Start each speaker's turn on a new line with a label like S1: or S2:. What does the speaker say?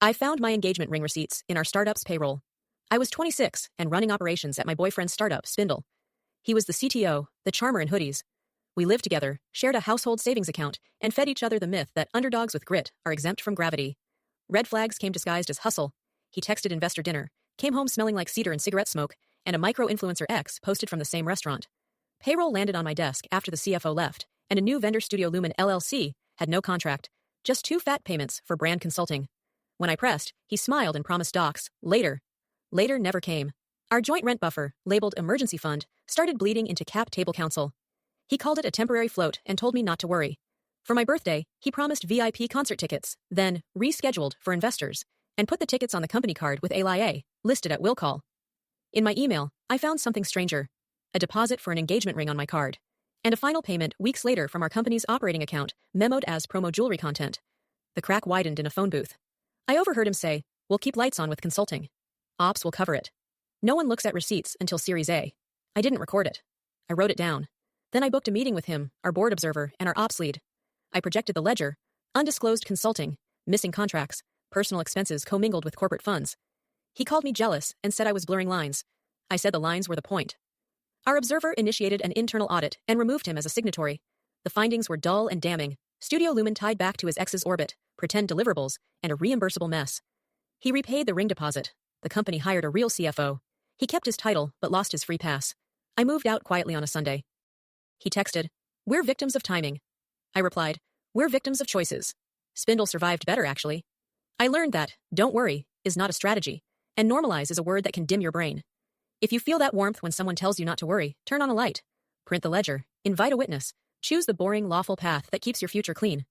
S1: I found my engagement ring receipts in our startup's payroll. I was 26 and running operations at my boyfriend's startup, Spindle. He was the CTO, the charmer in hoodies. We lived together, shared a household savings account, and fed each other the myth that underdogs with grit are exempt from gravity. Red flags came disguised as hustle. He texted investor dinner, came home smelling like cedar and cigarette smoke, and a micro-influencer ex posted from the same restaurant. Payroll landed on my desk after the CFO left, and a new vendor, Studio Lumen LLC, had no contract, just 2 fat payments for brand consulting. When I pressed, he smiled and promised docs. Later never came. Our joint rent buffer, labeled emergency fund, started bleeding into Table Counsel. He called it a temporary float and told me not to worry. For my birthday, he promised VIP concert tickets, then rescheduled for investors, and put the tickets on the company card with ALIA, listed at will call. In my email, I found something stranger. A deposit for an engagement ring on my card, and a final payment weeks later from our company's operating account, memoed as promo jewelry content. The crack widened in a phone booth. I overheard him say, "We'll keep lights on with consulting. Ops will cover it. No one looks at receipts until Series A." I didn't record it. I wrote it down. Then I booked a meeting with him, our board observer, and our ops lead. I projected the ledger, undisclosed consulting, missing contracts, personal expenses commingled with corporate funds. He called me jealous and said I was blurring lines. I said the lines were the point. Our observer initiated an internal audit and removed him as a signatory. The findings were dull and damning. Studio Lumen tied back to his ex's orbit, pretend deliverables, and a reimbursable mess. He repaid the ring deposit. The company hired a real CFO. He kept his title, but lost his free pass. I moved out quietly on a Sunday. He texted, "We're victims of timing." I replied, "We're victims of choices." Spindle survived better, actually. I learned that, don't worry, is not a strategy, and normalize is a word that can dim your brain. If you feel that warmth when someone tells you not to worry, turn on a light. Print the ledger, invite a witness, choose the boring, lawful path that keeps your future clean.